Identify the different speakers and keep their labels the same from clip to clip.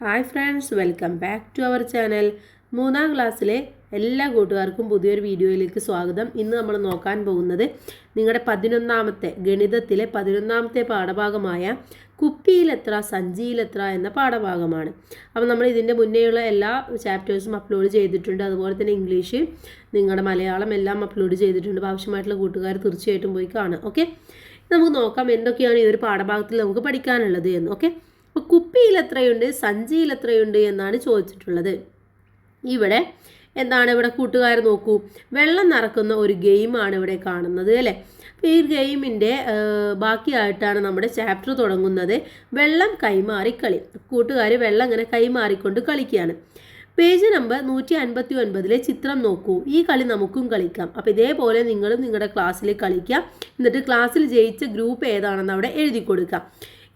Speaker 1: Hi friends, welcome back to our channel. 3ാം ക്ലാസ്സിലെ എല്ലാ കൂട്ടുകാർക്കും പുതിയൊരു വീഡിയോയിലേക്ക് സ്വാഗതം. ഇന്ന് നമ്മൾ നോക്കാൻ പോകുന്നത് നിങ്ങളുടെ 11ാമത്തെ ഗണിതത്തിലെ 11ാമത്തെ പാഠഭാഗമായ കുപ്പിയിലെത്ര സഞ്ചിയിലെത്ര എന്ന പാഠഭാഗമാണ്. അപ്പോൾ നമ്മൾ ഇതിൻ്റെ മുന്നേയുള്ള എല്ലാ ചാപ്റ്റേഴ്സും അപ്ലോഡ് ചെയ്തിട്ടുണ്ട്. അതുപോലെ തന്നെ ഇംഗ്ലീഷ്, നിങ്ങളുടെ മലയാളം എല്ലാം അപ്ലോഡ് ചെയ്തിട്ടുണ്ട്. ആവശ്യമായിട്ടുള്ള കൂട്ടുകാർ തീർച്ചയായിട്ടും പോയി കാണും. ഓക്കെ, നമുക്ക് നോക്കാം എന്തൊക്കെയാണ് ഈ ഒരു പാഠഭാഗത്തിൽ നമുക്ക് പഠിക്കാനുള്ളത് എന്ന്. ഓക്കെ, അപ്പോൾ കുപ്പിയിൽ എത്രയുണ്ട് സഞ്ചിയിൽ എത്രയുണ്ട് എന്നാണ് ചോദിച്ചിട്ടുള്ളത്. ഇവിടെ എന്താണ് ഇവിടെ കൂട്ടുകാർ നോക്കൂ, വെള്ളം നിറക്കുന്ന ഒരു ഗെയിമാണ് ഇവിടെ കാണുന്നത് അല്ലേ. അപ്പോൾ ഈ ഗെയിമിൻ്റെ ബാക്കിയായിട്ടാണ് നമ്മുടെ ചാപ്റ്റർ തുടങ്ങുന്നത്. വെള്ളം കൈമാറിക്കളി. കൂട്ടുകാർ വെള്ളം ഇങ്ങനെ കൈമാറിക്കൊണ്ട് കളിക്കുകയാണ്. പേജ് നമ്പർ 159 ചിത്രം നോക്കൂ. ഈ കളി നമുക്കും കളിക്കാം. അപ്പോൾ ഇതേപോലെ നിങ്ങളും നിങ്ങളുടെ ക്ലാസ്സിൽ കളിക്കാം. എന്നിട്ട് ക്ലാസ്സിൽ ജയിച്ച ഗ്രൂപ്പ് ഏതാണെന്ന് അവിടെ എഴുതി കൊടുക്കാം.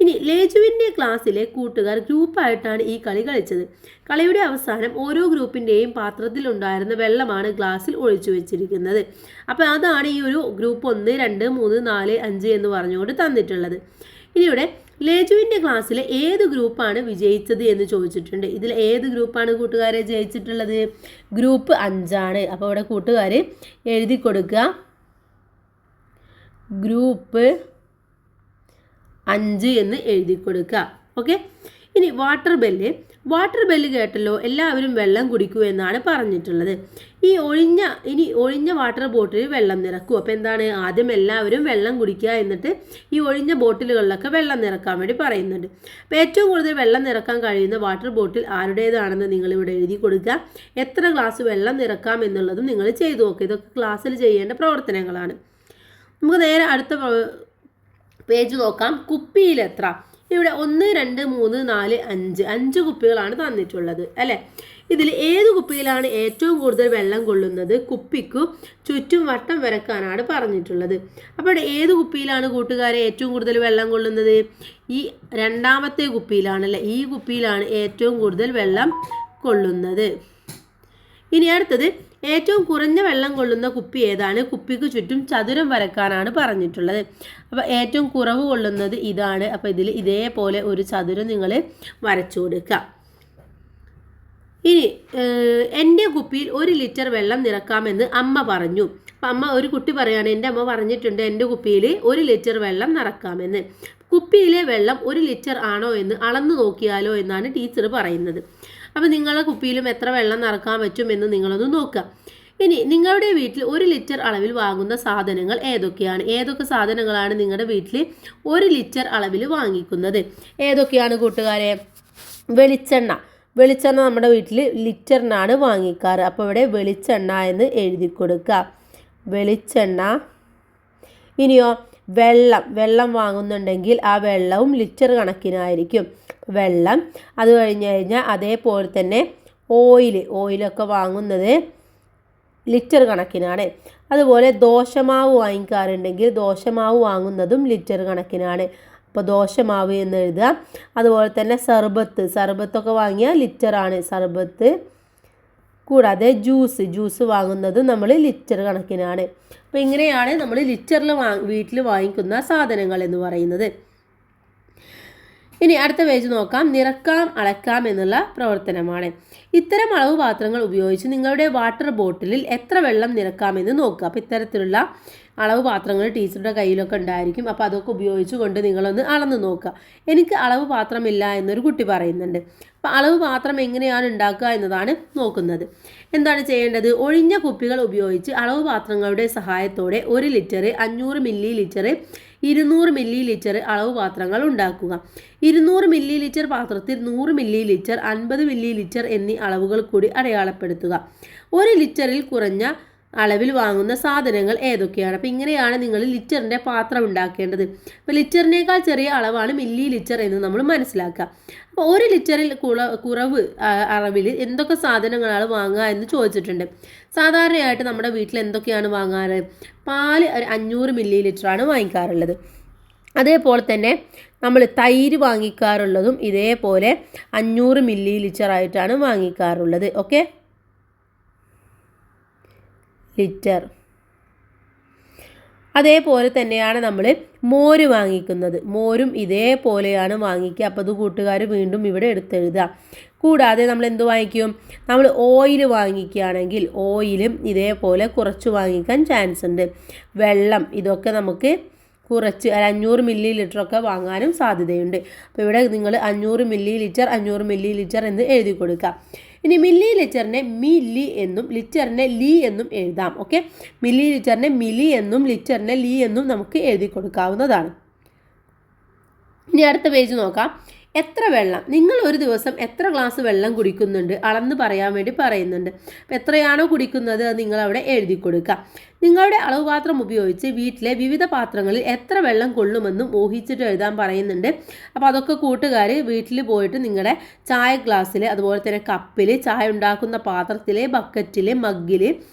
Speaker 1: ഇനി ലേജുവിൻ്റെ ക്ലാസ്സിലെ കൂട്ടുകാർ ഗ്രൂപ്പായിട്ടാണ് ഈ കളി കളിച്ചത്. കളിയുടെ അവസാനം ഓരോ ഗ്രൂപ്പിൻ്റെയും പാത്രത്തിലുണ്ടായിരുന്ന വെള്ളമാണ് ഗ്ലാസ്സിൽ ഒഴിച്ചു വെച്ചിരിക്കുന്നത്. അപ്പോൾ അതാണ് ഈ ഒരു ഗ്രൂപ്പ് 1, 2, 3, 4, 5 എന്ന് പറഞ്ഞുകൊണ്ട് തന്നിട്ടുള്ളത്. ഇനി ഇവിടെ ലേജുവിൻ്റെ ക്ലാസ്സിലെ ഏത് ഗ്രൂപ്പാണ് വിജയിച്ചത് എന്ന് ചോദിച്ചിട്ടുണ്ട്. ഇതിൽ ഏത് ഗ്രൂപ്പാണ് കൂട്ടുകാരെ ജയിച്ചിട്ടുള്ളത്? ഗ്രൂപ്പ് 5 ആണ്. അപ്പോൾ ഇവിടെ കൂട്ടുകാർ എഴുതി കൊടുക്കുക, ഗ്രൂപ്പ് 5 എന്ന് എഴുതി കൊടുക്കുക. ഓക്കെ, ഇനി വാട്ടർ ബെല്ല് കേട്ടല്ലോ, എല്ലാവരും വെള്ളം കുടിക്കൂ എന്നാണ് പറഞ്ഞിട്ടുള്ളത്. ഒഴിഞ്ഞ വാട്ടർ ബോട്ടിൽ വെള്ളം നിറക്കൂ. അപ്പോൾ എന്താണ്, ആദ്യം എല്ലാവരും വെള്ളം കുടിക്കുക, എന്നിട്ട് ഈ ഒഴിഞ്ഞ ബോട്ടിലുകളിലൊക്കെ വെള്ളം നിറക്കാൻ വേണ്ടി പറയുന്നുണ്ട്. അപ്പോൾ ഏറ്റവും കൂടുതൽ വെള്ളം നിറക്കാൻ കഴിയുന്ന വാട്ടർ ബോട്ടിൽ ആരുടേതാണെന്ന് നിങ്ങളിവിടെ എഴുതി കൊടുക്കുക. എത്ര ഗ്ലാസ് വെള്ളം നിറക്കാം എന്നുള്ളതും നിങ്ങൾ ചെയ്തു നോക്കുക. ഇതൊക്കെ ക്ലാസ്സിൽ ചെയ്യേണ്ട പ്രവർത്തനങ്ങളാണ്. നമുക്ക് നേരെ അടുത്ത പേജ് നോക്കാം. കുപ്പിയിലെത്ര? ഇവിടെ 1, 2, 3, 4, 5 കുപ്പികളാണ് തന്നിട്ടുള്ളത് അല്ലേ. ഇതിൽ ഏത് കുപ്പിയിലാണ് ഏറ്റവും കൂടുതൽ വെള്ളം കൊള്ളുന്നത്? കുപ്പിക്കു ചുറ്റും വട്ടം വരക്കാനാണ് പറഞ്ഞിട്ടുള്ളത്. അപ്പോൾ ഇവിടെ ഏത് കുപ്പിയിലാണ് കൂട്ടുകാരെ ഏറ്റവും കൂടുതൽ വെള്ളം കൊള്ളുന്നത്? ഈ 2ാമത്തെ കുപ്പിയിലാണല്ലേ. ഈ കുപ്പിയിലാണ് ഏറ്റവും കൂടുതൽ വെള്ളം കൊള്ളുന്നത്. ഇനി അടുത്തത് ഏറ്റവും കുറഞ്ഞ വെള്ളം കൊള്ളുന്ന കുപ്പി ഏതാണ്? കുപ്പിക്ക് ചുറ്റും ചതുരം വരക്കാനാണ് പറഞ്ഞിട്ടുള്ളത്. അപ്പോൾ ഏറ്റവും കുറവ് കൊള്ളുന്നത് ഇതാണ്. അപ്പോൾ ഇതിൽ ഇതേപോലെ ഒരു ചതുരം നിങ്ങൾ വരച്ചു കൊടുക്കുക. ഇനി എൻ്റെ കുപ്പിയിൽ 1 ലിറ്റർ വെള്ളം നിറക്കാമെന്ന് അമ്മ പറഞ്ഞു. അപ്പം ഒരു കുട്ടി പറയാണ്, എൻ്റെ അമ്മ പറഞ്ഞിട്ടുണ്ട് എൻ്റെ കുപ്പിയിൽ 1 ലിറ്റർ വെള്ളം നിറക്കാമെന്ന്. കുപ്പിയിലെ വെള്ളം 1 ലിറ്റർ ആണോ എന്ന് അളന്നു നോക്കിയാലോ എന്നാണ് ടീച്ചർ പറയുന്നത്. അപ്പോൾ നിങ്ങളുടെ കുപ്പിയിലും എത്ര വെള്ളം നിറക്കാൻ പറ്റുമെന്ന് നിങ്ങളൊന്ന് നോക്കുക. ഇനി നിങ്ങളുടെ വീട്ടിൽ 1 ലിറ്റർ അളവിൽ വാങ്ങുന്ന സാധനങ്ങൾ ഏതൊക്കെയാണ്? ഏതൊക്കെ സാധനങ്ങളാണ് നിങ്ങളുടെ വീട്ടിൽ 1 ലിറ്റർ അളവിൽ വാങ്ങിക്കുന്നത്? ഏതൊക്കെയാണ് കൂട്ടുകാരെ? വെളിച്ചെണ്ണ നമ്മുടെ വീട്ടിൽ ലിറ്ററിനാണ് വാങ്ങിക്കാറ്. അപ്പോൾ ഇവിടെ വെളിച്ചെണ്ണ എന്ന് എഴുതി കൊടുക്കുക, വെളിച്ചെണ്ണ. ഇനിയോ വെള്ളം വാങ്ങുന്നുണ്ടെങ്കിൽ ആ വെള്ളവും ലിറ്റർ കണക്കിനായിരിക്കും വെള്ളം. അത് കഴിഞ്ഞാൽ അതേപോലെ തന്നെ ഓയിലൊക്കെ വാങ്ങുന്നത് ലിറ്റർ കണക്കിനാണ്. അതുപോലെ ദോശമാവ് വാങ്ങിക്കാറുണ്ടെങ്കിൽ ദോശമാവ് വാങ്ങുന്നതും ലിറ്റർ കണക്കിനാണ്. അപ്പോൾ ദോശമാവ് എന്ന് എഴുതുക. അതുപോലെ തന്നെ സർബത്തൊക്കെ വാങ്ങിയാൽ ലിറ്ററാണ് സർബത്ത്. കൂടാതെ ജ്യൂസ് വാങ്ങുന്നത് നമ്മൾ ലിറ്റർ കണക്കിനാണ്. അപ്പോൾ ഇങ്ങനെയാണ് നമ്മൾ ലിറ്ററിൽ വീട്ടിൽ വാങ്ങിക്കുന്ന സാധനങ്ങൾ എന്ന് പറയുന്നത്. ഇനി അടുത്ത പേജ് നോക്കാം. നിറക്കാം അളക്കാം എന്നുള്ള പ്രവർത്തനമാണ്. ഇത്തരം അളവ് പാത്രങ്ങൾ ഉപയോഗിച്ച് നിങ്ങളുടെ വാട്ടർ ബോട്ടിലിൽ എത്ര വെള്ളം നിറക്കാമെന്ന് നോക്കുക. അപ്പോൾ ഇത്തരത്തിലുള്ള അളവ് പാത്രങ്ങൾ ടീച്ചറുടെ കയ്യിലൊക്കെ ഉണ്ടായിരിക്കും. അപ്പോൾ അതൊക്കെ ഉപയോഗിച്ചുകൊണ്ട് നിങ്ങളൊന്ന് അളന്ന് നോക്കുക. എനിക്ക് അളവ് പാത്രമില്ല എന്നൊരു കുട്ടി പറയുന്നുണ്ട്. അപ്പോൾ അളവ് പാത്രം എങ്ങനെയാണ് ഉണ്ടാക്കുക എന്നതാണ് നോക്കുന്നത്. എന്താണ് ചെയ്യേണ്ടത്? ഒഴിഞ്ഞ കുപ്പികൾ ഉപയോഗിച്ച് അളവ് പാത്രങ്ങളുടെ സഹായത്തോടെ 1 litre, 500 milli litre, 200 milli litre അളവ് പാത്രങ്ങൾ ഉണ്ടാക്കുക. 200 മില്ലി ലിറ്റർ പാത്രത്തിൽ 100 മില്ലി ലിറ്റർ, 50 മില്ലി ലിറ്റർ എന്നീ അളവുകൾ കൂടി അടയാളപ്പെടുത്തുക. 1 ലിറ്ററിൽ കുറഞ്ഞ അളവിൽ വാങ്ങുന്ന സാധനങ്ങൾ ഏതൊക്കെയാണ്? അപ്പോൾ ഇങ്ങനെയാണ് നിങ്ങൾ ലിറ്ററിൻ്റെ പാത്രം ഉണ്ടാക്കേണ്ടത്. അപ്പോൾ ലിറ്ററിനേക്കാൾ ചെറിയ അളവാണ് മില്ലി ലിറ്റർ എന്ന് നമ്മൾ മനസ്സിലാക്കുക. അപ്പോൾ 1 ലിറ്ററിൽ കുറവ് അളവിൽ എന്തൊക്കെ സാധനങ്ങളാണ് വാങ്ങുക എന്ന് ചോദിച്ചിട്ടുണ്ട്. സാധാരണയായിട്ട് നമ്മുടെ വീട്ടിൽ എന്തൊക്കെയാണ് വാങ്ങാറ്? പാല് 500 മില്ലി ലിറ്ററാണ് വാങ്ങിക്കാറുള്ളത്. അതേപോലെ തന്നെ നമ്മൾ തൈര് വാങ്ങിക്കാറുള്ളതും ഇതേപോലെ 500 മില്ലി ലിറ്റർ ആയിട്ടാണ് വാങ്ങിക്കാറുള്ളത്. Okay, litre. അതേപോലെ തന്നെയാണ് നമ്മൾ മോര് വാങ്ങിക്കുന്നത്. മോരും ഇതേപോലെയാണ് വാങ്ങിക്കുക. അപ്പോൾ അത് കൂട്ടുകാർ വീണ്ടും ഇവിടെ എടുത്തെഴുതുക. കൂടാതെ നമ്മൾ എന്ത് വാങ്ങിക്കും? നമ്മൾ ഓയിൽ വാങ്ങിക്കുകയാണെങ്കിൽ ഓയിലും ഇതേപോലെ കുറച്ച് വാങ്ങിക്കാൻ ചാൻസ് ഉണ്ട്. വെള്ളം ഇതൊക്കെ നമുക്ക് കുറച്ച് 500 മില്ലി ലിറ്ററൊക്കെ വാങ്ങാനും സാധ്യതയുണ്ട്. അപ്പോൾ ഇവിടെ നിങ്ങൾ 500 മില്ലി ലിറ്റർ എന്ന് എഴുതി കൊടുക്കുക. ഇനി മില്ലി ലിറ്ററിനെ മില്ലി എന്നും ലിറ്ററിനെ ലി എന്നും എഴുതാം. ഓക്കെ, മില്ലി ലിറ്ററിനെ മിലി എന്നും ലിറ്ററിനെ ലി എന്നും നമുക്ക് എഴുതി കൊടുക്കാവുന്നതാണ്. ഇനി അടുത്ത പേജ് നോക്കാം. എത്ര വെള്ളം, നിങ്ങൾ ഒരു ദിവസം എത്ര ഗ്ലാസ് വെള്ളം കുടിക്കുന്നുണ്ട് അളന്ന് പറയാൻ വേണ്ടി പറയുന്നുണ്ട്. അപ്പോൾ എത്രയാണോ കുടിക്കുന്നത് അത് നിങ്ങൾ അവിടെ എഴുതി കൊടുക്കുക. നിങ്ങളുടെ അളവ് പാത്രം ഉപയോഗിച്ച് വീട്ടിലെ വിവിധ പാത്രങ്ങളിൽ എത്ര വെള്ളം കൊള്ളുമെന്നും ഊഹിച്ചിട്ട് എഴുതാൻ പറയുന്നുണ്ട്. അപ്പോൾ അതൊക്കെ കൂട്ടുകാർ വീട്ടിൽ പോയിട്ട് നിങ്ങളുടെ ചായ ഗ്ലാസ്സിൽ, അതുപോലെ തന്നെ കപ്പിൽ, ചായ ഉണ്ടാക്കുന്ന പാത്രത്തിൽ, ബക്കറ്റിൽ, മഗ്ഗിൽ,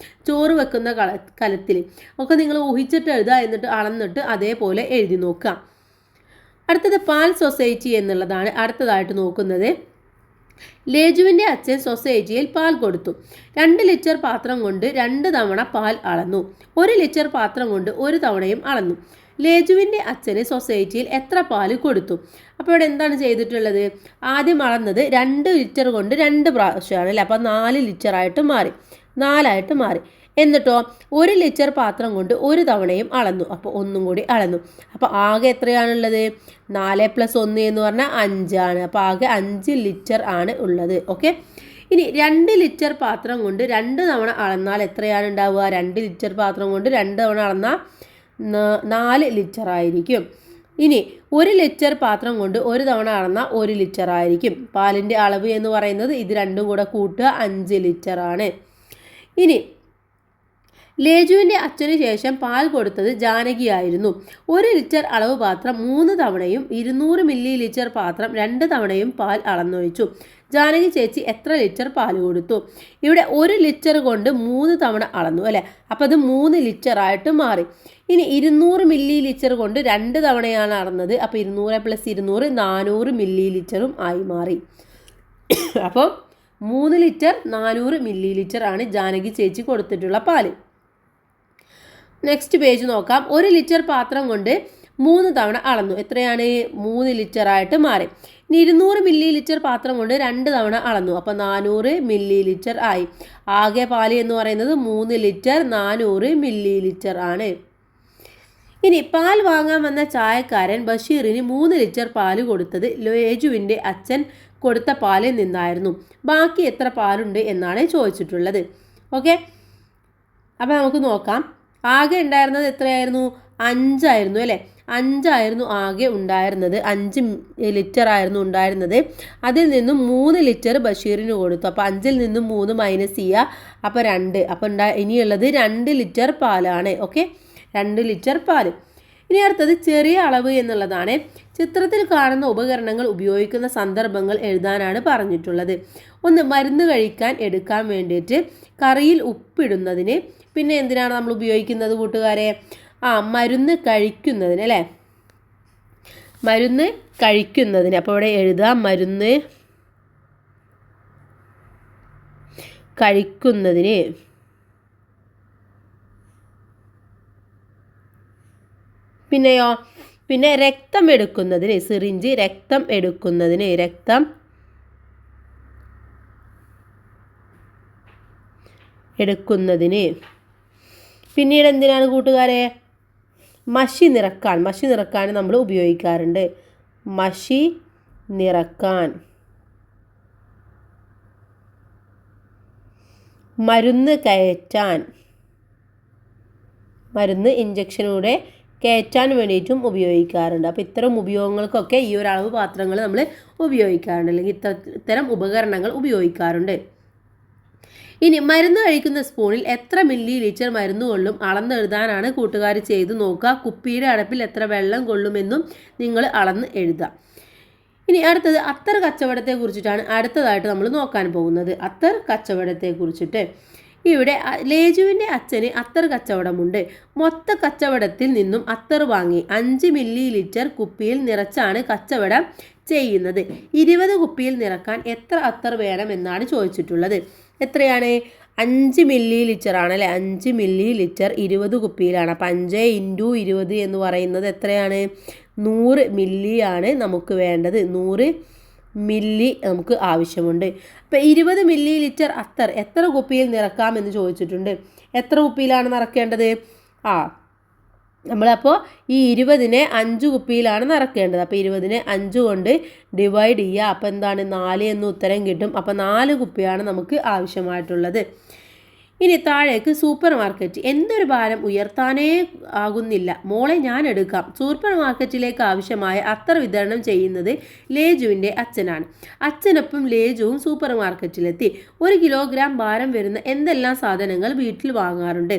Speaker 1: ചോറ് വെക്കുന്ന കലത്തിൽ ഒക്കെ നിങ്ങൾ ഊഹിച്ചിട്ട് എഴുതുക. എന്നിട്ട് അളന്നിട്ട് അതേപോലെ എഴുതി നോക്കുക. അടുത്തത് പാൽ സൊസൈറ്റി എന്നുള്ളതാണ് അടുത്തതായിട്ട് നോക്കുന്നത്. ലേജുവിൻ്റെ അച്ഛൻ സൊസൈറ്റിയിൽ പാൽ കൊടുത്തു. 2 ലിറ്റർ പാത്രം കൊണ്ട് 2 തവണ പാൽ അളന്നു. 1 ലിറ്റർ പാത്രം കൊണ്ട് 1 തവണയും അളന്നു. ലേജുവിൻ്റെ അച്ഛന് സൊസൈറ്റിയിൽ എത്ര പാൽ കൊടുത്തു? അപ്പോൾ ഇവിടെ എന്താണ് ചെയ്തിട്ടുള്ളത്? ആദ്യം അളന്നത് 2 ലിറ്റർ കൊണ്ട് 2 പ്രാവശ്യമാണ് അല്ലേ. അപ്പോൾ 4 ലിറ്ററായിട്ട് മാറി, 4ആയിട്ട് മാറി. എന്നിട്ടോ 1 ലിറ്റർ പാത്രം കൊണ്ട് 1 തവണയും അളന്നു. അപ്പോൾ ഒന്നും കൂടി അളന്നു. അപ്പോൾ ആകെ എത്രയാണുള്ളത്? 4 + 1 എന്ന് പറഞ്ഞാൽ 5 ആണ്. അപ്പോൾ ആകെ 5 ലിറ്റർ ആണ് ഉള്ളത്. ഓക്കെ, ഇനി 2 ലിറ്റർ പാത്രം കൊണ്ട് 2 തവണ അളന്നാൽ എത്രയാണ് ഉണ്ടാവുക? 2 ലിറ്റർ പാത്രം കൊണ്ട് 2 തവണ അളന്നാൽ 4 ലിറ്റർ ആയിരിക്കും. ഇനി 1 ലിറ്റർ പാത്രം കൊണ്ട് 1 തവണ അളന്നാൽ 1 ലിറ്റർ ആയിരിക്കും. പാലിൻ്റെ അളവ് എന്ന് പറയുന്നത് ഇത് രണ്ടും കൂടെ കൂട്ടുക 5 ലിറ്റർ ആണ്. ഇനി ലേജുവിൻ്റെ അച്ഛന് ശേഷം പാൽ കൊടുത്തത് ജാനകിയായിരുന്നു. 1 ലിറ്റർ അളവ് പാത്രം 3 തവണയും 200 മില്ലി ലിറ്റർ പാത്രം 2 തവണയും പാൽ അളന്നൊഴിച്ചു. ജാനകി ചേച്ചി എത്ര ലിറ്റർ പാൽ കൊടുത്തു? ഇവിടെ 1 ലിറ്റർ കൊണ്ട് 3 തവണ അളന്നു അല്ലേ. അപ്പോൾ അത് 3 ലിറ്റർ ആയിട്ട് മാറി. ഇനി 200 മില്ലി ലിറ്റർ കൊണ്ട് 2 തവണയാണ് അളന്നത്. അപ്പോൾ 200 + 200 400 മില്ലി ലിറ്ററും ആയി മാറി. അപ്പോൾ 3 ലിറ്റർ 400 മില്ലി ലിറ്റർ ആണ് ജാനകി ചേച്ചി കൊടുത്തിട്ടുള്ള പാല്. നെക്സ്റ്റ് പേജ് നോക്കാം. 1 ലിറ്റർ പാത്രം കൊണ്ട് 3 തവണ അളന്നു. എത്രയാണ്? 3 ലിറ്റർ ആയിട്ട് മാറി. ഇനി 200 മില്ലി ലിറ്റർ പാത്രം കൊണ്ട് 2 തവണ അളന്നു. അപ്പോൾ 400 മില്ലി ലിറ്റർ ആയി. ആകെ പാല് എന്ന് പറയുന്നത് 3 ലിറ്റർ 400 മില്ലി ലിറ്റർ ആണ്. ഇനി പാൽ വാങ്ങാൻ വന്ന ചായക്കാരൻ ബഷീറിന് 3 ലിറ്റർ പാല് കൊടുത്തത് ലേജുവിൻ്റെ അച്ഛൻ കൊടുത്ത പാലിൽ നിന്നായിരുന്നു. ബാക്കി എത്ര പാലുണ്ട് എന്നാണ് ചോദിച്ചിട്ടുള്ളത്. ഓക്കെ, അപ്പോൾ നമുക്ക് നോക്കാം. ആകെ ഉണ്ടായിരുന്നത് എത്രയായിരുന്നു? 5 ആയിരുന്നു അല്ലേ. 5 ആയിരുന്നു ആകെ ഉണ്ടായിരുന്നത്. 5 ലിറ്റർ ആയിരുന്നു ഉണ്ടായിരുന്നത്. അതിൽ നിന്നും 3 ലിറ്റർ ബഷീറിന് കൊടുത്തു. അപ്പോൾ 5-ൽ നിന്നും 3 മൈനസ് ചെയ്യുക. അപ്പോൾ 2. അപ്പോൾ ഇനിയുള്ളത് 2 ലിറ്റർ പാലാണ്. ഓക്കെ, 2 ലിറ്റർ പാല്. ഇനി അടുത്തത് ചെറിയ അളവ് എന്നുള്ളതാണ്. ചിത്രത്തിൽ കാണുന്ന ഉപകരണങ്ങൾ ഉപയോഗിക്കുന്ന സന്ദർഭങ്ങൾ എഴുതാനാണ് പറഞ്ഞിട്ടുള്ളത്. 1 മരുന്ന് കഴിക്കാൻ എടുക്കാൻ വേണ്ടിയിട്ട്, കറിയിൽ ഉപ്പിടുന്നതിന്, പിന്നെ എന്തിനാണ് നമ്മൾ ഉപയോഗിക്കുന്നത് കൂട്ടുകാരെ? മരുന്ന് കഴിക്കുന്നതിന് അല്ലേ. മരുന്ന് കഴിക്കുന്നതിന്. അപ്പോൾ ഇവിടെ എഴുതാം മരുന്ന് കഴിക്കുന്നതിന്. പിന്നെയോ, പിന്നെ രക്തം എടുക്കുന്നതിന്, സിറിഞ്ച് രക്തം എടുക്കുന്നതിന്, രക്തം എടുക്കുന്നതിന്. പിന്നീട് എന്തിനാണ് കൂട്ടുകാരെ? മഷി നിറക്കാൻ. മഷി നിറക്കാൻ നമ്മൾ ഉപയോഗിക്കാറുണ്ട്. മഷി നിറക്കാൻ. മരുന്ന് കയറ്റാൻ. മരുന്ന് ഇഞ്ചക്ഷനിലൂടെ കയറ്റാൻ വേണ്ടിയിട്ടും ഉപയോഗിക്കാറുണ്ട്. അപ്പോൾ ഇത്തരം ഉപയോഗങ്ങൾക്കൊക്കെ ഈ ഒരു അളവ് പാത്രങ്ങൾ നമ്മൾ ഉപയോഗിക്കാറുണ്ട്, അല്ലെങ്കിൽ ഇത്തരം ഉപകരണങ്ങൾ ഉപയോഗിക്കാറുണ്ട്. ഇനി മരുന്ന് കഴിക്കുന്ന സ്പൂണിൽ എത്ര മില്ലി ലിറ്റർ മരുന്ന് കൊള്ളും അളന്നെഴുതാനാണ് കൂട്ടുകാർ ചെയ്ത് നോക്കുക. കുപ്പിയുടെ അടപ്പിൽ എത്ര വെള്ളം കൊള്ളുമെന്നും നിങ്ങൾ അളന്ന് എഴുതുക. ഇനി അടുത്തത് അത്തർ കച്ചവടത്തെ കുറിച്ചിട്ടാണ് അടുത്തതായിട്ട് നമ്മൾ നോക്കാൻ പോകുന്നത്. അത്തർ കച്ചവടത്തെ കുറിച്ചിട്ട് ഇവിടെ ലേജുവിൻ്റെ അച്ഛന് അത്തർ കച്ചവടമുണ്ട്. മൊത്ത കച്ചവടത്തിൽ നിന്നും അത്തർ വാങ്ങി 5 മില്ലി ലിറ്റർ കുപ്പിയിൽ നിറച്ചാണ് കച്ചവടം ചെയ്യുന്നത്. 20 കുപ്പിയിൽ നിറക്കാൻ എത്ര അത്തർ വേണം എന്നാണ് ചോദിച്ചിട്ടുള്ളത്. എത്രയാണ്? 5 മില്ലി ലിറ്റർ ആണല്ലേ. 5 മില്ലി ലിറ്റർ 20 കുപ്പിയിലാണ്. അപ്പം 5 × 20 എന്ന് പറയുന്നത് എത്രയാണ്? 100 മില്ലി ആണ് നമുക്ക് വേണ്ടത്. 100 മില്ലി നമുക്ക് ആവശ്യമുണ്ട്. അപ്പം 20 മില്ലി ലിറ്റർ അത്തർ എത്ര കുപ്പിയിൽ നിറക്കാമെന്ന് ചോദിച്ചിട്ടുണ്ട്. എത്ര കുപ്പിയിലാണ് നിറക്കേണ്ടത്? നമ്മളപ്പോൾ ഈ 20നെ 5 കുപ്പിയിലാണ് നിറക്കേണ്ടത്. അപ്പോൾ 20നെ 5 കൊണ്ട് ഡിവൈഡ് ചെയ്യുക. അപ്പോൾ എന്താണ്? 4 എന്ന് ഉത്തരം കിട്ടും. അപ്പോൾ 4 കുപ്പിയാണ് നമുക്ക് ആവശ്യമായിട്ടുള്ളത്. ഇനി താഴേക്ക് സൂപ്പർ മാർക്കറ്റ്. എന്തൊരു ഭാരം ഉയർത്താനേ ആകുന്നില്ല മോളെ, ഞാൻ എടുക്കാം. സൂപ്പർ മാർക്കറ്റിലേക്ക് ആവശ്യമായ അത്തർ വിതരണം ചെയ്യുന്നത് ലേജുവിൻ്റെ അച്ഛനാണ്. അച്ഛനൊപ്പം ലേജുവും സൂപ്പർ മാർക്കറ്റിലെത്തി. 1 കിലോഗ്രാം ഭാരം വരുന്ന എന്തെല്ലാം സാധനങ്ങൾ വീട്ടിൽ വാങ്ങാറുണ്ട്?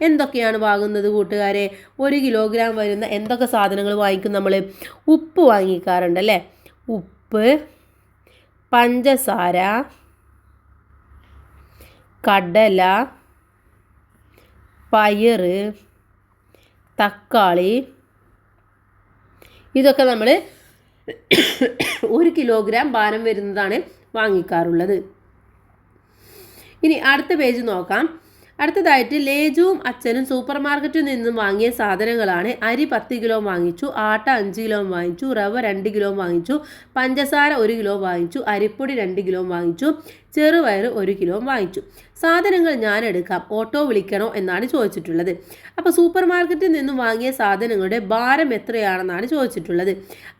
Speaker 1: എന്തൊക്കെയാണ് വാങ്ങുന്നത് കൂട്ടുകാരെ? 1 കിലോഗ്രാം വരുന്ന എന്തൊക്കെ സാധനങ്ങൾ വാങ്ങിക്കും നമ്മൾ? ഉപ്പ് വാങ്ങിക്കാറുണ്ട് അല്ലേ. ഉപ്പ്, പഞ്ചസാര, കടല, പയറ്, തക്കാളി, ഇതൊക്കെ നമ്മൾ 1 കിലോഗ്രാം ഭാരം വരുന്നതാണ് വാങ്ങിക്കാറുള്ളത്. ഇനി അടുത്ത പേജ് നോക്കാം. അടുത്തതായിട്ട് ലേജുവും അച്ഛനും സൂപ്പർ മാർക്കറ്റിൽ നിന്നും വാങ്ങിയ സാധനങ്ങളാണ്. അരി 10 കിലോ വാങ്ങിച്ചു, ആട്ട 5 കിലോ വാങ്ങിച്ചു, റവ 2 കിലോ വാങ്ങിച്ചു, പഞ്ചസാര 1 കിലോ വാങ്ങിച്ചു, അരിപ്പൊടി 2 കിലോ വാങ്ങിച്ചു, ചെറുപയർ 1 കിലോ വാങ്ങിച്ചു. സാധനങ്ങൾ ഞാൻ എടുക്കാം, ഓട്ടോ വിളിക്കണോ എന്നാണ് ചോദിച്ചിട്ടുള്ളത്. അപ്പോൾ സൂപ്പർ മാർക്കറ്റിൽ നിന്നും വാങ്ങിയ സാധനങ്ങളുടെ ഭാരം എത്രയാണെന്നാണ് ചോദിച്ചിട്ടുള്ളത്.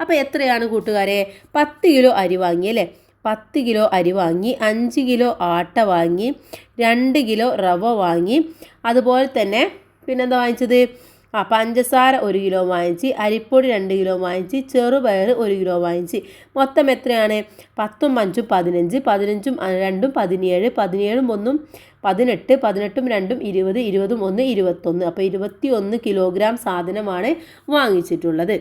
Speaker 1: അപ്പോൾ എത്രയാണ് കൂട്ടുകാരെ? 10 കിലോ അരി വാങ്ങി അല്ലേ. 10 കിലോ അരി വാങ്ങി, 5 കിലോ ആട്ട വാങ്ങി, 2 കിലോ റവ വാങ്ങി, അതുപോലെ തന്നെ പിന്നെന്താ വാങ്ങിച്ചത്? പഞ്ചസാര 1 കിലോ വാങ്ങിച്ച്, അരിപ്പൊടി 2 കിലോ വാങ്ങിച്ച്, ചെറുപയർ 1 കിലോ വാങ്ങിച്ച്. മൊത്തം എത്രയാണ്? 10ഉം 5ഉം 15, 15ഉം 2ഉം 17, 17ഉം 1ഉം 18, 18ഉം 2ഉം 20, 20ഉം 1 21. അപ്പോൾ 21 കിലോഗ്രാം സാധനമാണ് വാങ്ങിച്ചിട്ടുള്ളത്.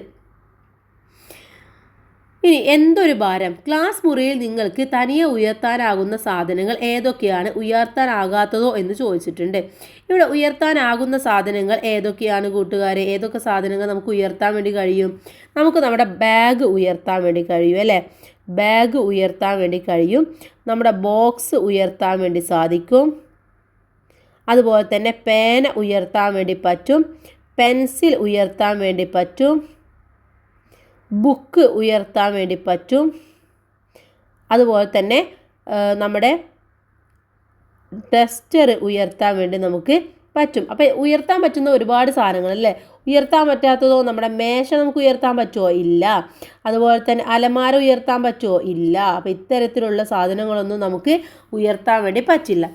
Speaker 1: ഇനി എന്തൊരു ഭാരം? ക്ലാസ് മുറിയിൽ നിങ്ങൾക്ക് തനിയെ ഉയർത്താനാകുന്ന സാധനങ്ങൾ ഏതൊക്കെയാണ്? ഉയർത്താനാകാത്തതോ എന്ന് ചോദിച്ചിട്ടുണ്ട്. ഇവിടെ ഉയർത്താനാകുന്ന സാധനങ്ങൾ ഏതൊക്കെയാണ് കൂട്ടുകാരെ? ഏതൊക്കെ സാധനങ്ങൾ നമുക്ക് ഉയർത്താൻ വേണ്ടി കഴിയും? നമുക്ക് നമ്മുടെ ബാഗ് ഉയർത്താൻ വേണ്ടി കഴിയും അല്ലേ. ബാഗ് ഉയർത്താൻ വേണ്ടി കഴിയും. നമ്മുടെ ബോക്സ് ഉയർത്താൻ വേണ്ടി സാധിക്കും. അതുപോലെ തന്നെ പേന ഉയർത്താൻ വേണ്ടി പറ്റും. പെൻസിൽ ഉയർത്താൻ വേണ്ടി പറ്റും. ബുക്ക് ഉയർത്താൻ വേണ്ടി പറ്റും. അതുപോലെ തന്നെ നമ്മുടെ ടെസ്റ്റർ ഉയർത്താൻ വേണ്ടി നമുക്ക് പറ്റും. അപ്പോൾ ഉയർത്താൻ പറ്റുന്ന ഒരുപാട് സാധനങ്ങൾ അല്ലേ. ഉയർത്താൻ പറ്റാത്തതോ? നമ്മുടെ മേശ നമുക്ക് ഉയർത്താൻ പറ്റുമോ? ഇല്ല. അതുപോലെ തന്നെ അലമാര ഉയർത്താൻ പറ്റുമോ? ഇല്ല. അപ്പോൾ ഇത്തരത്തിലുള്ള സാധനങ്ങളൊന്നും നമുക്ക് ഉയർത്താൻ വേണ്ടി പറ്റില്ല.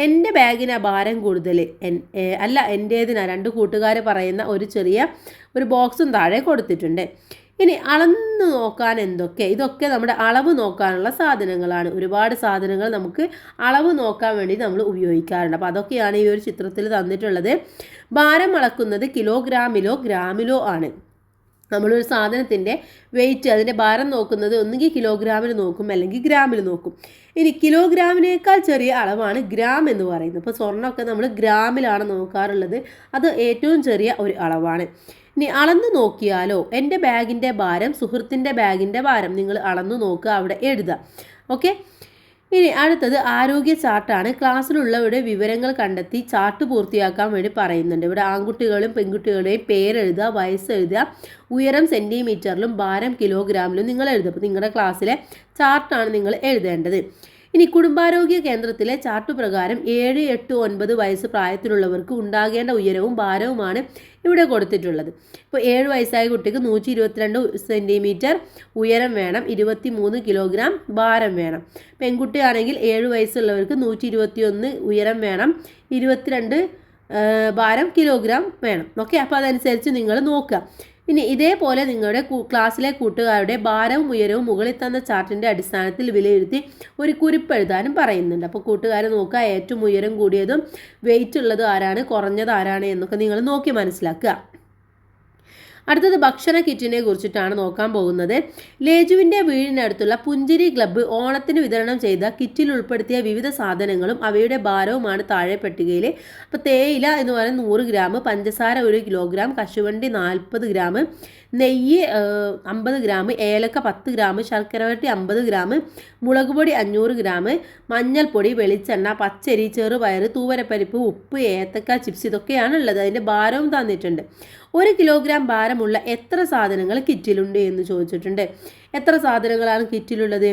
Speaker 1: എൻ്റെ ബാഗിനാ ഭാരം കൂടുതൽ, അല്ല എൻ്റേതിനാ, 2 കൂട്ടുകാർ പറയുന്ന ഒരു ബോക്സും താഴെ കൊടുത്തിട്ടുണ്ട്. ഇനി അളന്ന് നോക്കാൻ എന്തൊക്കെ? ഇതൊക്കെ നമ്മുടെ അളവ് നോക്കാനുള്ള സാധനങ്ങളാണ്. ഒരുപാട് സാധനങ്ങൾ നമുക്ക് അളവ് നോക്കാൻ വേണ്ടി നമ്മൾ ഉപയോഗിക്കാറുണ്ട്. അപ്പോൾ അതൊക്കെയാണ് ഈ ഒരു ചിത്രത്തിൽ തന്നിട്ടുള്ളത്. ഭാരം അളക്കുന്നത് കിലോഗ്രാമിലോ ഗ്രാമിലോ ആണ്. നമ്മളൊരു സാധനത്തിൻ്റെ വെയിറ്റ്, അതിൻ്റെ ഭാരം നോക്കുന്നത് ഒന്നുകിൽ കിലോഗ്രാമിൽ നോക്കും അല്ലെങ്കിൽ ഗ്രാമിൽ നോക്കും. ഇനി കിലോഗ്രാമിനേക്കാൾ ചെറിയ അളവാണ് ഗ്രാം എന്ന് പറയുന്നത്. ഇപ്പോൾ സ്വർണ്ണമൊക്കെ നമ്മൾ ഗ്രാമിലാണ് നോക്കാറുള്ളത്. അത് ഏറ്റവും ചെറിയ ഒരു അളവാണ്. ഇനി അളന്ന് നോക്കിയാലോ? എൻ്റെ ബാഗിൻ്റെ ഭാരം, സുഹൃത്തിൻ്റെ ബാഗിൻ്റെ ഭാരം നിങ്ങൾ അളന്നു നോക്കുക, അവിടെ എഴുതുക. ഓക്കെ. ഇനി അടുത്തത് ആരോഗ്യ ചാർട്ടാണ്. ക്ലാസ്സിലുള്ളവരുടെ വിവരങ്ങൾ കണ്ടെത്തി ചാർട്ട് പൂർത്തിയാക്കാൻ വേണ്ടി പറയുന്നുണ്ട്. ഇവിടെ ആൺകുട്ടികളും പെൺകുട്ടികളുടെയും പേരെഴുതുക, വയസ്സ് എഴുതുക, ഉയരം സെൻറ്റിമീറ്ററിലും ഭാരം കിലോഗ്രാമിലും നിങ്ങൾ എഴുതുക. അപ്പോൾ നിങ്ങളുടെ ക്ലാസ്സിലെ ചാർട്ടാണ് നിങ്ങൾ എഴുതേണ്ടത്. ഇനി കുടുംബാരോഗ്യ കേന്ദ്രത്തിലെ ചാർട്ട് പ്രകാരം 7, 8, 9 വയസ്സ് പ്രായത്തിലുള്ളവർക്ക് ഉണ്ടാകേണ്ട ഉയരവും ഭാരവുമാണ് ഇവിടെ കൊടുത്തിട്ടുള്ളത്. ഇപ്പോൾ 7 വയസ്സായ കുട്ടിക്ക് 122 സെൻറ്റിമീറ്റർ ഉയരം വേണം, 23 കിലോഗ്രാം ഭാരം വേണം. പെൺകുട്ടിയാണെങ്കിൽ 7 വയസ്സുള്ളവർക്ക് 121 ഉയരം വേണം, 22 ഭാരം കിലോഗ്രാം വേണം. ഓക്കെ. അപ്പോൾ അതനുസരിച്ച് നിങ്ങൾ നോക്കുക. ഇനി ഇതേപോലെ നിങ്ങളുടെ ക്ലാസ്സിലെ കൂട്ടുകാരുടെ ഭാരവും ഉയരവും മുകളിൽ തന്ന ചാർട്ടിൻ്റെ അടിസ്ഥാനത്തിൽ വിലയിരുത്തി ഒരു കുറിപ്പ് എഴുതാനും പറയുന്നുണ്ട്. അപ്പോൾ കൂട്ടുകാർ നോക്കുക, ഏറ്റവും ഉയരം കൂടിയതും വെയിറ്റ് ഉള്ളത് ആരാണ്, കുറഞ്ഞത് ആരാണ് എന്നൊക്കെ നിങ്ങൾ നോക്കി മനസ്സിലാക്കുക. അടുത്തത് ഭക്ഷണ കിറ്റിനെ കുറിച്ചിട്ടാണ് നോക്കാൻ പോകുന്നത്. ലേജുവിൻ്റെ വീടിനടുത്തുള്ള പുഞ്ചിരി ക്ലബ്ബ് ഓണത്തിന് വിതരണം ചെയ്ത കിറ്റിൽ ഉൾപ്പെടുത്തിയ വിവിധ സാധനങ്ങളും അവയുടെ ഭാരവുമാണ് താഴെ പട്ടികയിൽ. അപ്പോൾ തേയില എന്ന് പറയുന്നത് 100 ഗ്രാം, പഞ്ചസാര 1 കിലോഗ്രാം, കശുവണ്ടി 40 ഗ്രാം, നെയ്യ് 50 ഗ്രാം, ഏലക്ക 10 ഗ്രാം, ശർക്കര വരട്ടി 50 ഗ്രാം, മുളക് പൊടി 500 ഗ്രാം, മഞ്ഞൾപ്പൊടി, വെളിച്ചെണ്ണ, പച്ചരി, ചെറുപയർ, തൂവരപ്പരിപ്പ്, ഉപ്പ്, ഏത്തക്ക ചിപ്സ്, ഇതൊക്കെയാണ് ഉള്ളത്. അതിൻ്റെ ഭാരവും തന്നിട്ടുണ്ട്. 1 കിലോഗ്രാം ഭാരമുള്ള എത്ര സാധനങ്ങൾ കിറ്റിലുണ്ട് എന്ന് ചോദിച്ചിട്ടുണ്ട്. എത്ര സാധനങ്ങളാണ് കിറ്റിലുള്ളത്?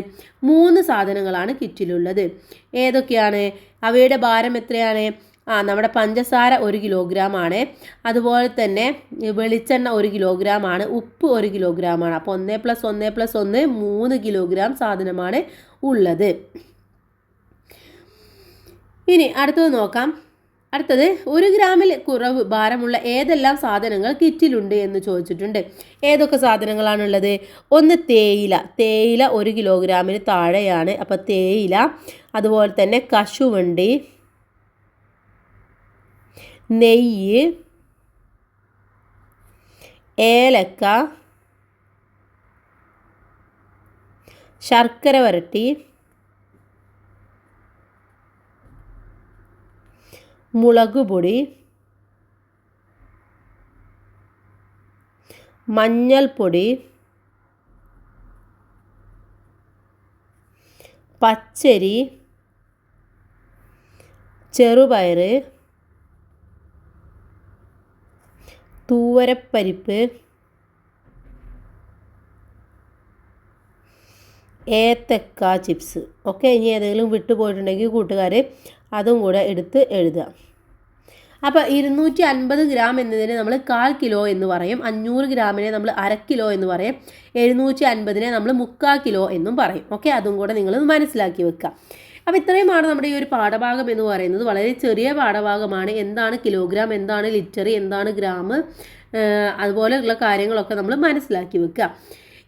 Speaker 1: 3 സാധനങ്ങളാണ് കിറ്റിലുള്ളത്. ഏതൊക്കെയാണ്? അവയുടെ ഭാരം എത്രയാണ്? നമ്മുടെ പഞ്ചസാര 1 കിലോഗ്രാം ആണ്. അതുപോലെ തന്നെ വെളിച്ചെണ്ണ 1 കിലോഗ്രാം ആണ്. ഉപ്പ് 1 കിലോഗ്രാം ആണ്. അപ്പോൾ 1 + 1 + 1 3 കിലോഗ്രാം സാധനമാണ് ഉള്ളത്. ഇനി അടുത്തത് നോക്കാം. അടുത്തത് 1 ഗ്രാമിൽ കുറവ് ഭാരമുള്ള ഏതെല്ലാം സാധനങ്ങൾ കിറ്റിലുണ്ട് എന്ന് ചോദിച്ചിട്ടുണ്ട്. ഏതൊക്കെ സാധനങ്ങളാണുള്ളത്? ഒന്ന് തേയില. തേയില 1 കിലോഗ്രാമിന് താഴെയാണ്. അപ്പോൾ തേയില. അതുപോലെ തന്നെ കശുവണ്ടി, നെയ്യ്, ഏലക്ക, ശർക്കര വരട്ടി, മുളക് പൊടി, മഞ്ഞൾപ്പൊടി, പച്ചരി, ചെറുപയർ, തൂവരപ്പരിപ്പ്, ഏത്തക്ക ചിപ്സ്. ഓക്കെ, ഇനി ഏതെങ്കിലും വിട്ടുപോയിട്ടുണ്ടെങ്കിൽ കൂട്ടുകാർ അതും കൂടെ എടുത്ത് എഴുതുക. അപ്പോൾ 250 ഗ്രാം എന്നതിനെ നമ്മൾ 1/4 കിലോ എന്ന് പറയും. 500 ഗ്രാമിനെ നമ്മൾ 1/2 കിലോ എന്ന് പറയും. 750നെ നമ്മൾ 3/4 കിലോ എന്നും പറയും. ഓക്കെ, അതും കൂടെ നിങ്ങൾ മനസ്സിലാക്കി വെക്കുക. അപ്പോൾ ഇത്രയുമാണ് നമ്മുടെ ഈ ഒരു പാഠഭാഗം എന്ന് പറയുന്നത്. വളരെ ചെറിയ പാഠഭാഗമാണ്. എന്താണ് കിലോഗ്രാം, എന്താണ് ലിറ്റർ, എന്താണ് ഗ്രാം, അതുപോലെയുള്ള കാര്യങ്ങളൊക്കെ നമ്മൾ മനസ്സിലാക്കി വെക്കുക.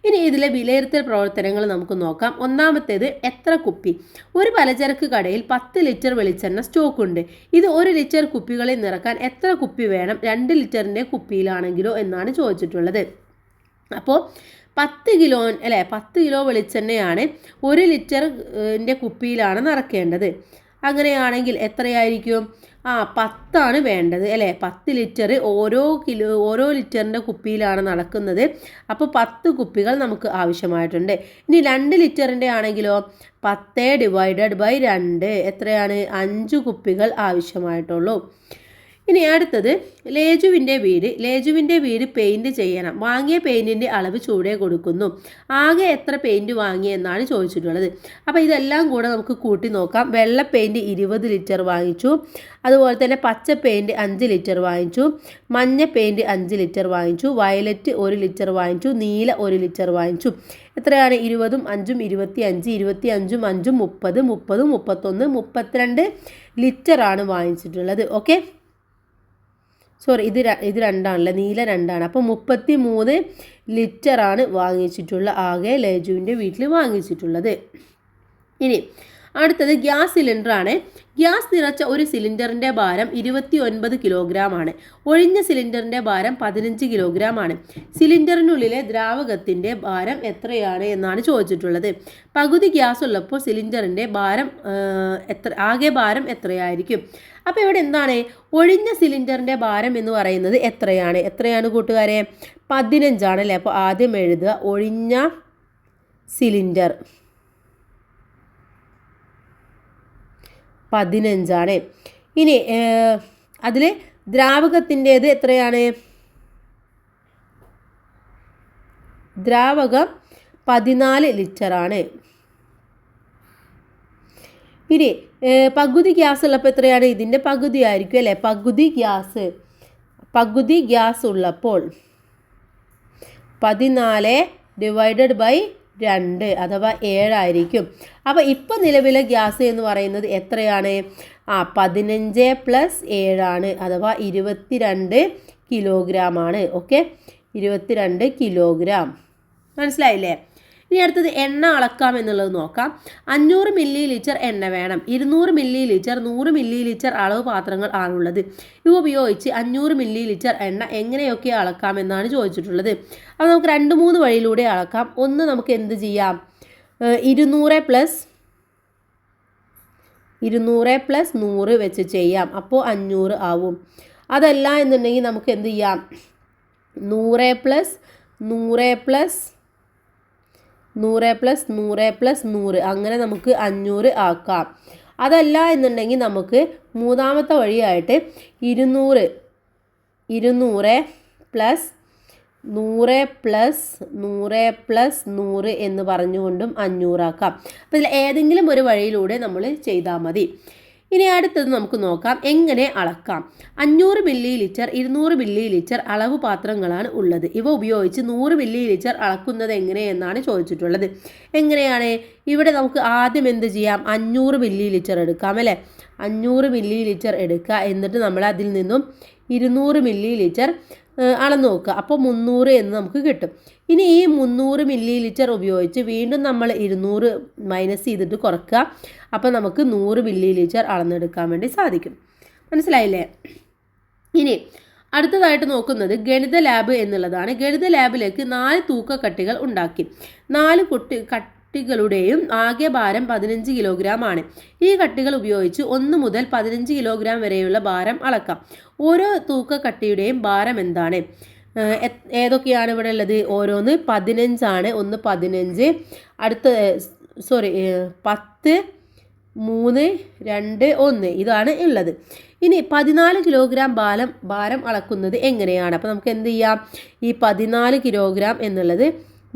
Speaker 1: ഇനി ഇതിലെ വിലയിരുത്തൽ പ്രവർത്തനങ്ങൾ നമുക്ക് നോക്കാം. ഒന്നാമത്തേത് എത്ര കുപ്പി? ഒരു പലചരക്ക് കടയിൽ 10 ലിറ്റർ വെളിച്ചെണ്ണ സ്റ്റോക്ക് ഉണ്ട്. ഇത് 1 ലിറ്റർ കുപ്പികളിൽ നിറക്കാൻ എത്ര കുപ്പി വേണം? 2 ലിറ്ററിൻ്റെ കുപ്പിയിലാണെങ്കിലോ എന്നാണ് ചോദിച്ചിട്ടുള്ളത്. അപ്പോൾ 10 കിലോ അല്ലേ, 10 കിലോ വെളിച്ചെണ്ണയാണ് 1 ലിറ്ററിൻ്റെ കുപ്പിയിലാണ് നിറക്കേണ്ടത്. അങ്ങനെയാണെങ്കിൽ എത്രയായിരിക്കും? 10 വേണ്ടത് അല്ലേ. 10 ലിറ്റർ ഓരോ ലിറ്ററിൻ്റെ കുപ്പിയിലാണ് നടക്കുന്നത്. അപ്പോൾ 10 കുപ്പികൾ നമുക്ക് ആവശ്യമായിട്ടുണ്ട്. ഇനി 2 ലിറ്ററിൻ്റെ ആണെങ്കിലോ 10/2 എത്രയാണ്? 5 കുപ്പികൾ ആവശ്യമായിട്ടുള്ളൂ. ഇനി അടുത്തത് ലേജുവിൻ്റെ വീട് പെയിൻറ് ചെയ്യണം. വാങ്ങിയ പെയിൻറ്റിൻ്റെ അളവ് ചൂടെ കൊടുക്കുന്നു. ആകെ എത്ര പെയിൻറ് വാങ്ങിയെന്നാണ് ചോദിച്ചിട്ടുള്ളത്. അപ്പോൾ ഇതെല്ലാം കൂടെ നമുക്ക് കൂട്ടി നോക്കാം. വെള്ള പെയിൻറ് 20 ലിറ്റർ വാങ്ങിച്ചു. അതുപോലെ തന്നെ പച്ച പെയിൻറ് 5 ലിറ്റർ വാങ്ങിച്ചു. മഞ്ഞ പെയിൻറ് 5 ലിറ്റർ വാങ്ങിച്ചു. വയലറ്റ് 1 ലിറ്റർ വാങ്ങിച്ചു. നീല 1 ലിറ്റർ വാങ്ങിച്ചു. എത്രയാണ്? 20ഉം 5ഉം 25, 25ഉം 5ഉം 30, 30ഉം 31, 32 ലിറ്ററാണ് വാങ്ങിച്ചിട്ടുള്ളത്. ഓക്കെ, സോറി, ഇത് 2ആണല്ലേ, നീല 2ആണ്. അപ്പോൾ 33 ലിറ്ററാണ് വാങ്ങിച്ചിട്ടുള്ള ആകെ ലേജുവിൻ്റെ വീട്ടിൽ വാങ്ങിച്ചിട്ടുള്ളത്. ഇനി അടുത്തത് ഗ്യാസ് സിലിണ്ടറാണ്. ഗ്യാസ് നിറച്ച ഒരു സിലിണ്ടറിൻ്റെ ഭാരം 29 കിലോഗ്രാം ആണ്. ഒഴിഞ്ഞ സിലിണ്ടറിൻ്റെ ഭാരം 15 കിലോഗ്രാം ആണ്. സിലിണ്ടറിനുള്ളിലെ ദ്രാവകത്തിൻ്റെ ഭാരം എത്രയാണ് എന്നാണ് ചോദിച്ചിട്ടുള്ളത്. പകുതി ഗ്യാസ് ഉള്ളപ്പോൾ സിലിണ്ടറിൻ്റെ ഭാരം ആകെ ഭാരം എത്രയായിരിക്കും? അപ്പോൾ ഇവിടെ എന്താണ്? ഒഴിഞ്ഞ സിലിണ്ടറിൻ്റെ ഭാരം എന്ന് പറയുന്നത് എത്രയാണ് കൂട്ടുകാരെ? 15 ആണല്ലേ. അപ്പോൾ ആദ്യം എഴുതുക ഒഴിഞ്ഞ സിലിണ്ടർ 15 ആണ്. ഇനി അതിൽ ദ്രാവകത്തിൻ്റേത് എത്രയാണ്? ദ്രാവകം 14 ലിറ്ററാണ്. ഇനി പകുതി ഗ്യാസ് ഉള്ളപ്പോൾ എത്രയാണ്? ഇതിൻ്റെ പകുതി ആയിരിക്കും അല്ലേ. പകുതി ഗ്യാസ് ഉള്ളപ്പോൾ 14/2 അഥവാ 7 ആയിരിക്കും. അപ്പോൾ ഇപ്പോൾ നിലവിലെ ഗ്യാസ് എന്ന് പറയുന്നത് എത്രയാണ്? 15 + 7 ആണ്, അഥവാ 22 കിലോഗ്രാം ആണ്. Okay, 22 kilogram. മനസ്സിലായില്ലേ? ഇനി അടുത്തത് എണ്ണ അളക്കാം എന്നുള്ളത് നോക്കാം. 500 മില്ലി ലിറ്റർ എണ്ണ വേണം. 200 മില്ലി ലിറ്റർ, 100 മില്ലി ലിറ്റർ അളവ് പാത്രങ്ങൾ ആണുള്ളത്. ഇവ ഉപയോഗിച്ച് 500 മില്ലി ലിറ്റർ എണ്ണ എങ്ങനെയൊക്കെ അളക്കാമെന്നാണ് ചോദിച്ചിട്ടുള്ളത്. അപ്പോൾ നമുക്ക് 2-3 വഴിയിലൂടെ അളക്കാം. ഒന്ന്, നമുക്ക് എന്ത് ചെയ്യാം? 200 + 100 വെച്ച് ചെയ്യാം. അപ്പോൾ 500 ആവും. അതല്ല എന്നുണ്ടെങ്കിൽ നമുക്ക് എന്ത് ചെയ്യാം? 100 + 100 പ്ലസ് 100 പ്ലസ് 100 പ്ലസ് 100 അങ്ങനെ നമുക്ക് 500 ആക്കാം. അതല്ല എന്നുണ്ടെങ്കിൽ നമുക്ക് മൂന്നാമത്തെ വഴിയായിട്ട് 200 പ്ലസ് 100 പ്ലസ് 100 പ്ലസ് 100 എന്ന് പറഞ്ഞുകൊണ്ടും 500 ആക്കാം. അപ്പോൾ ഇതിൽ ഏതെങ്കിലും ഒരു വഴിയിലൂടെ നമ്മൾ ചെയ്താൽ മതി. ഇനി അടുത്തത് നമുക്ക് നോക്കാം എങ്ങനെ അളക്കാം. 500 മില്ലി ലിറ്റർ 200 മില്ലി ലിറ്റർ അളവ് പാത്രങ്ങളാണ് ഉള്ളത്. ഇവ ഉപയോഗിച്ച് 100 മില്ലി ലിറ്റർ അളക്കുന്നത് എങ്ങനെയെന്നാണ് ചോദിച്ചിട്ടുള്ളത്. എങ്ങനെയാണ്? ഇവിടെ നമുക്ക് ആദ്യം എന്ത് ചെയ്യാം? 500 മില്ലി ലിറ്റർ എടുക്കാം അല്ലേ? 500 മില്ലി ലിറ്റർ എടുക്കുക. എന്നിട്ട് നമ്മൾ അതിൽ നിന്നും 200 മില്ലി ലിറ്റർ അളന്ന് നോക്കുക. അപ്പോൾ 300 എന്ന് നമുക്ക് കിട്ടും. ഇനി ഈ 300 മില്ലി ലിറ്റർ ഉപയോഗിച്ച് വീണ്ടും നമ്മൾ 200 മൈനസ് ചെയ്തിട്ട് കുറക്കുക. അപ്പോൾ നമുക്ക് 100 മില്ലി ലിറ്റർ അളന്നെടുക്കാൻ വേണ്ടി സാധിക്കും. മനസ്സിലായില്ലേ? ഇനി അടുത്തതായിട്ട് നോക്കുന്നത് ഗണിത ലാബ് എന്നുള്ളതാണ്. ഗണിത ലാബിലേക്ക് 4 തൂക്കക്കട്ടികൾ ഉണ്ടാക്കി. 4 കട്ടികളുടെയും ആകെ ഭാരം 15 കിലോഗ്രാം ആണ്. ഈ കട്ടികൾ ഉപയോഗിച്ച് 1 മുതൽ 15 കിലോഗ്രാം വരെയുള്ള ഭാരം അളക്കാം. ഓരോ തൂക്കക്കട്ടിയുടെയും ഭാരം എന്താണ്? ഏതൊക്കെയാണ് ഇവിടെ ഉള്ളത്? ഓരോന്ന് 15 ആണ്. ഒന്ന് 15, അടുത്ത 10, 3, 2, 1 ഇതാണ് ഉള്ളത്. ഇനി 14 കിലോഗ്രാം ഭാരം അളക്കുന്നത് എങ്ങനെയാണ്? അപ്പോൾ നമുക്ക് എന്ത് ചെയ്യാം? ഈ 14 കിലോഗ്രാം എന്നുള്ളത്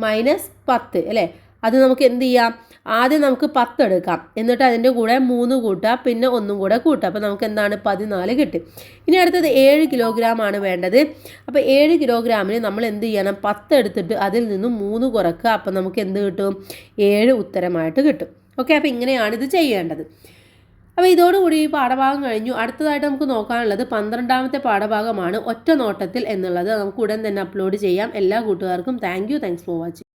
Speaker 1: -10 അല്ലേ? അത് നമുക്ക് എന്ത് ചെയ്യാം? ആദ്യം നമുക്ക് 10 എടുക്കാം. എന്നിട്ട് അതിൻ്റെ കൂടെ 3 കൂട്ടുക, പിന്നെ 1 കൂടെ കൂട്ടുക. അപ്പോൾ നമുക്ക് എന്താണ്? 14 കിട്ടും. ഇനി അടുത്തത് 7 കിലോഗ്രാം ആണ് വേണ്ടത്. അപ്പോൾ 7 കിലോഗ്രാമിന് നമ്മൾ എന്ത് ചെയ്യണം? 10 എടുത്തിട്ട് അതിൽ നിന്നും 3 കുറക്കുക. അപ്പോൾ നമുക്ക് എന്ത് കിട്ടും? 7 ഉത്തരമായിട്ട് കിട്ടും. ഓക്കെ, അപ്പോൾ ഇങ്ങനെയാണ് ഇത് ചെയ്യേണ്ടത്. അപ്പോൾ ഇതോടുകൂടി ഈ പാഠഭാഗം കഴിഞ്ഞു. അടുത്തതായിട്ട് നമുക്ക് നോക്കാനുള്ളത് 12ാമത്തെ പാഠഭാഗമാണ് ഒറ്റ നോട്ടത്തിൽ എന്നുള്ളത്. നമുക്ക് ഉടൻ തന്നെ അപ്ലോഡ് ചെയ്യാം. എല്ലാ കൂട്ടുകാർക്കും താങ്ക്സ് ഫോർ വാച്ചിങ്.